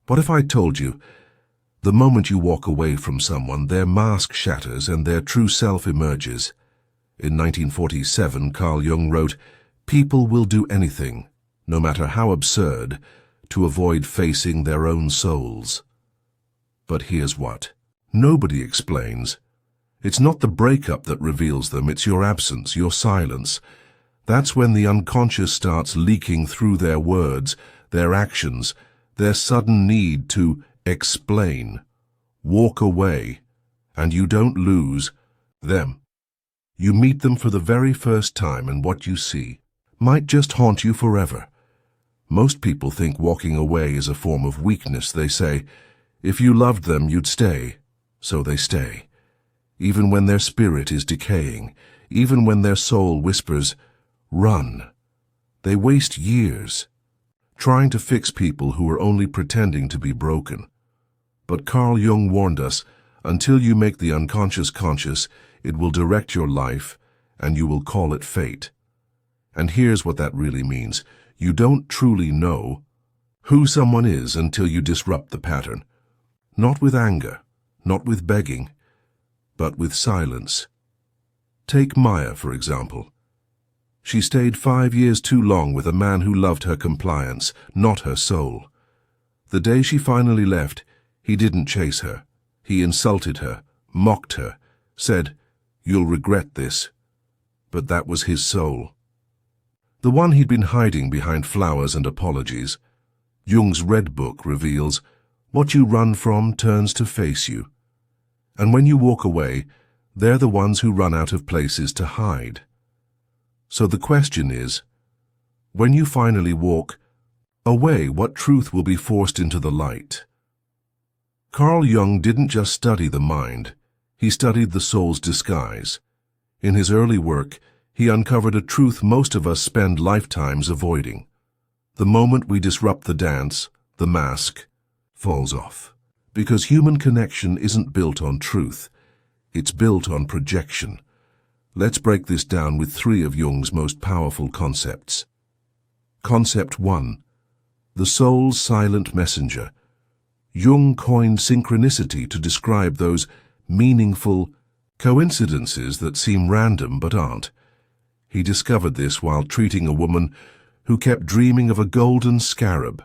What if I told you, the moment you walk away from someone, their mask shatters and their true self emerges? In 1947, Carl Jung wrote, "People will do anything, no matter how absurd, to avoid facing their own souls." But here's what. Nobody explains. It's not the breakup that reveals them, it's your absence, your silence. That's when the unconscious starts leaking through their words, their actions, their sudden need to explain. Walk away, and you don't lose them. You meet them for the very first time, and what you see might just haunt you forever. Most people think walking away is a form of weakness. They say, if you loved them, you'd stay. So they stay. Even when their spirit is decaying, even when their soul whispers, run. They waste years trying to fix people who are only pretending to be broken. But Carl Jung warned us, until you make the unconscious conscious, it will direct your life, and you will call it fate. And here's what that really means. You don't truly know who someone is until you disrupt the pattern. Not with anger, not with begging, but with silence. Take Maya, for example. She stayed 5 years too long with a man who loved her compliance, not her soul. The day she finally left, he didn't chase her. He insulted her, mocked her, said, "You'll regret this." But that was his soul. The one he'd been hiding behind flowers and apologies. Jung's Red Book reveals, what you run from turns to face you. And when you walk away, they're the ones who run out of places to hide. So the question is, when you finally walk away, what truth will be forced into the light? Carl Jung didn't just study the mind, he studied the soul's disguise. In his early work, he uncovered a truth most of us spend lifetimes avoiding. The moment we disrupt the dance, the mask falls off. Because human connection isn't built on truth, it's built on projection. Let's break this down with 3 of Jung's most powerful concepts. Concept 1. The soul's silent messenger. Jung coined synchronicity to describe those meaningful coincidences that seem random but aren't. He discovered this while treating a woman who kept dreaming of a golden scarab.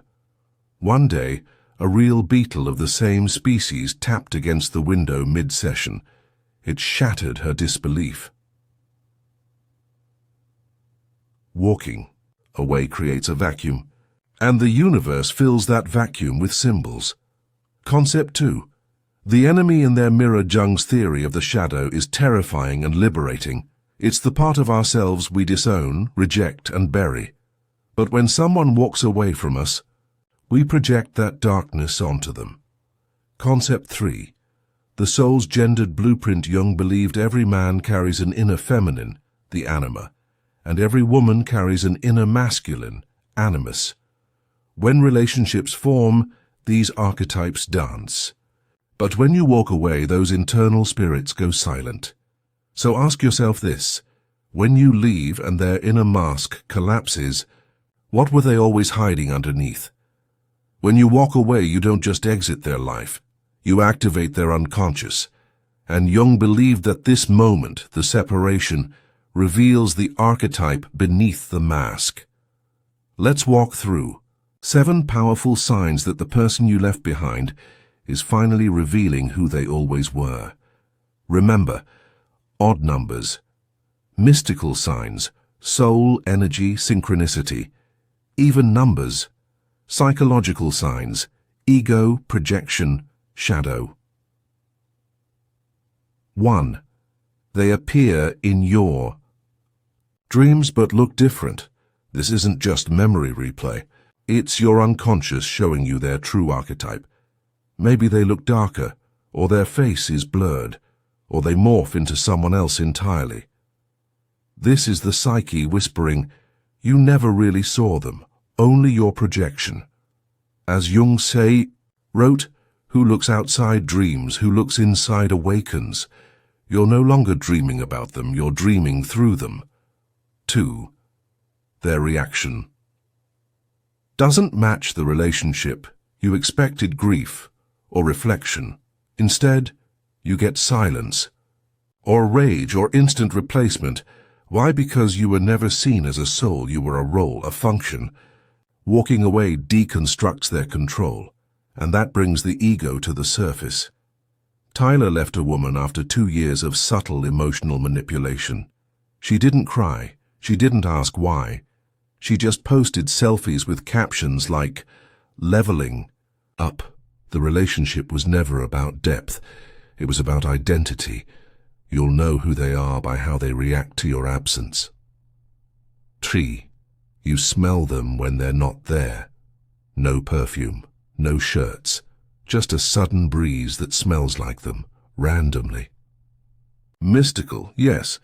One day, a real beetle of the same species tapped against the window mid-session. It shattered her disbelief. Walking away creates a vacuum, and the universe fills that vacuum with symbols. Concept 2. The enemy in their mirror. Jung's theory of the shadow is terrifying and liberating. It's the part of ourselves we disown, reject, and bury. But when someone walks away from us, we project that darkness onto them. Concept 3. The soul's gendered blueprint. Jung believed every man carries an inner feminine, the anima, and every woman carries an inner masculine, animus. When relationships form, these archetypes dance. But when you walk away, those internal spirits go silent. So ask yourself this: when you leave and their inner mask collapses, what were they always hiding underneath? When you walk away, you don't just exit their life, you activate their unconscious. And Jung believed that this moment, the separation, reveals the archetype beneath the mask. Let's walk through 7 powerful signs that the person you left behind is finally revealing who they always were. Remember, odd numbers, mystical signs, soul, energy, synchronicity. Even numbers, psychological signs, ego, projection, shadow. 1. They appear in your dreams but look different. This isn't just memory replay. It's your unconscious showing you their true archetype. Maybe they look darker, or their face is blurred, or they morph into someone else entirely. This is the psyche whispering, you never really saw them, only your projection. As Jung wrote, who looks outside dreams, who looks inside awakens. You're no longer dreaming about them, you're dreaming through them. 2. Their reaction doesn't match the relationship You expected grief or reflection. Instead, you get silence, or rage, or instant replacement. Why? Because you were never seen as a soul, you were a role, a function. Walking away deconstructs their control, and that brings the ego to the surface. Tyler left a woman after 2 years of subtle emotional manipulation. She didn't cry, she didn't ask why. She just posted selfies with captions like, "leveling up." The relationship was never about depth, it was about identity. You'll know who they are by how they react to your absence. 3. You smell them when they're not there. No perfume, no shirts, just a sudden breeze that smells like them, randomly. Mystical, yes,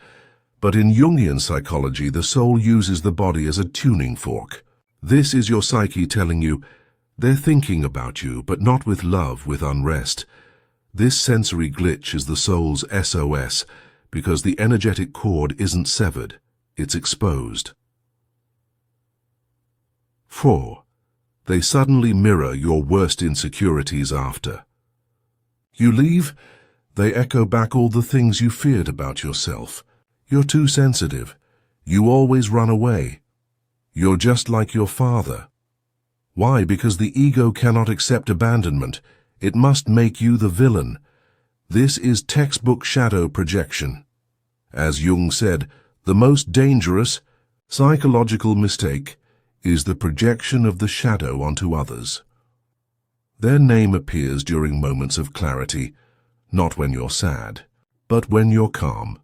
but in Jungian psychology, the soul uses the body as a tuning fork. This is your psyche telling you, they're thinking about you, but not with love, with unrest. This sensory glitch is the soul's SOS, because the energetic cord isn't severed, it's exposed. 4. They suddenly mirror your worst insecurities after. You leave, they echo back all the things you feared about yourself. You're too sensitive. You always run away. You're just like your father. Why? Because the ego cannot accept abandonment. It must make you the villain. This is textbook shadow projection. As Jung said, the most dangerous psychological mistake is the projection of the shadow onto others. Their name appears during moments of clarity, not when you're sad, but when you're calm,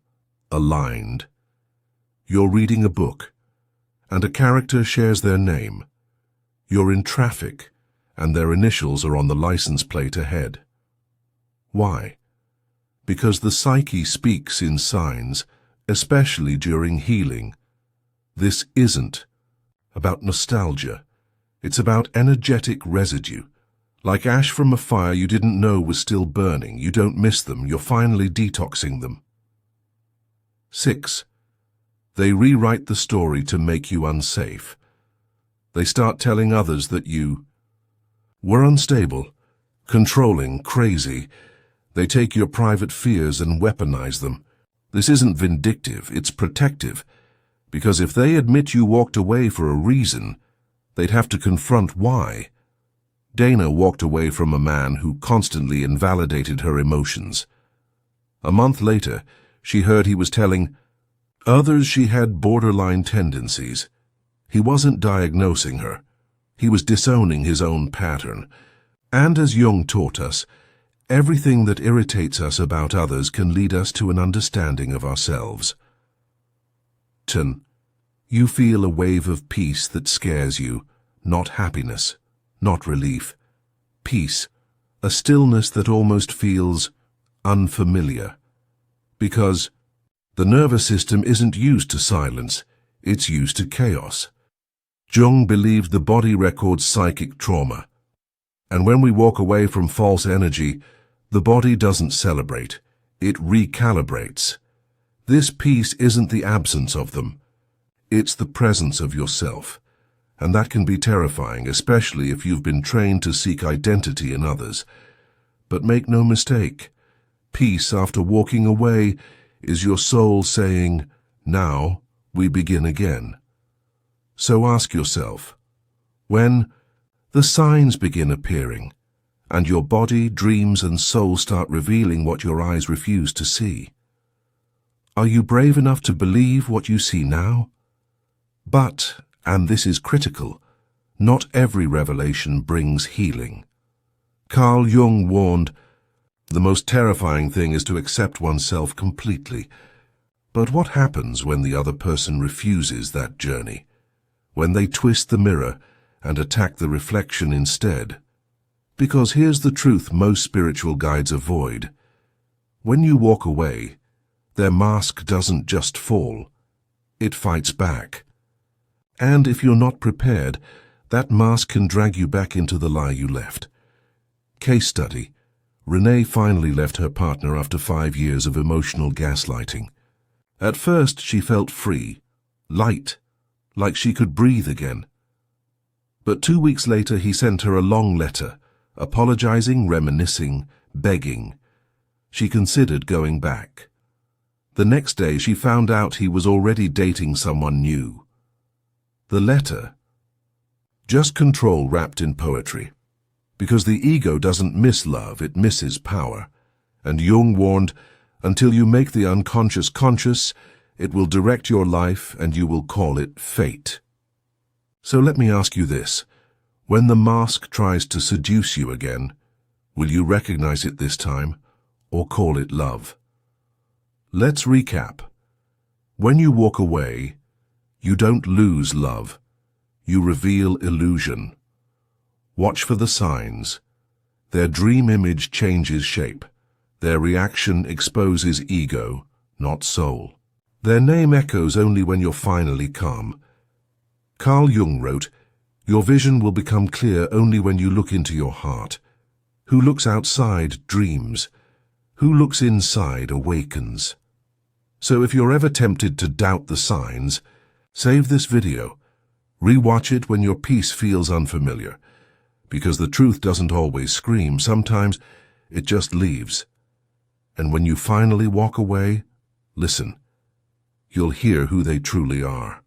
aligned. You're reading a book, and a character shares their name. You're in traffic, and their initials are on the license plate ahead. Why? Because the psyche speaks in signs, especially during healing. This isn't about nostalgia. It's about energetic residue. Like ash from a fire you didn't know was still burning. You don't miss them, you're finally detoxing them. 6. They rewrite the story to make you unsafe. They start telling others that you were unstable, controlling, crazy. They take your private fears and weaponize them. This isn't vindictive, it's protective. Because if they admit you walked away for a reason, they'd have to confront why. Dana walked away from a man who constantly invalidated her emotions. A month later, she heard he was telling others she had borderline tendencies. He wasn't diagnosing her. He was disowning his own pattern. And as Jung taught us, everything that irritates us about others can lead us to an understanding of ourselves. 10. You feel a wave of peace that scares you, not happiness, not relief. Peace, a stillness that almost feels unfamiliar. Because the nervous system isn't used to silence, it's used to chaos. Jung believed the body records psychic trauma. And when we walk away from false energy, the body doesn't celebrate, it recalibrates. This peace isn't the absence of them, it's the presence of yourself. And that can be terrifying, especially if you've been trained to seek identity in others. But make no mistake, peace after walking away is your soul saying, now we begin again. So ask yourself, when the signs begin appearing, and your body, dreams, and soul start revealing what your eyes refuse to see, are you brave enough to believe what you see now? But, and this is critical, not every revelation brings healing. Carl Jung warned, the most terrifying thing is to accept oneself completely. But what happens when the other person refuses that journey? When they twist the mirror and attack the reflection instead? Because here's the truth most spiritual guides avoid. When you walk away, their mask doesn't just fall, it fights back. And if you're not prepared, that mask can drag you back into the lie you left. Case study. Renee finally left her partner after 5 years of emotional gaslighting. At first, she felt free, light, like she could breathe again. But 2 weeks later, he sent her a long letter, apologizing, reminiscing, begging. She considered going back. The next day she found out he was already dating someone new. The letter. Just control wrapped in poetry. Because the ego doesn't miss love, it misses power. And Jung warned, until you make the unconscious conscious, it will direct your life and you will call it fate. So let me ask you this. When the mask tries to seduce you again, will you recognize it this time or call it love? Let's recap. When you walk away, you don't lose love. You reveal illusion. Watch for the signs. Their dream image changes shape. Their reaction exposes ego, not soul. Their name echoes only when you're finally calm. Carl Jung wrote, "Your vision will become clear only when you look into your heart. Who looks outside dreams. Who looks inside awakens." So if you're ever tempted to doubt the signs, save this video. Rewatch it when your peace feels unfamiliar. Because the truth doesn't always scream, sometimes it just leaves. And when you finally walk away, listen. You'll hear who they truly are.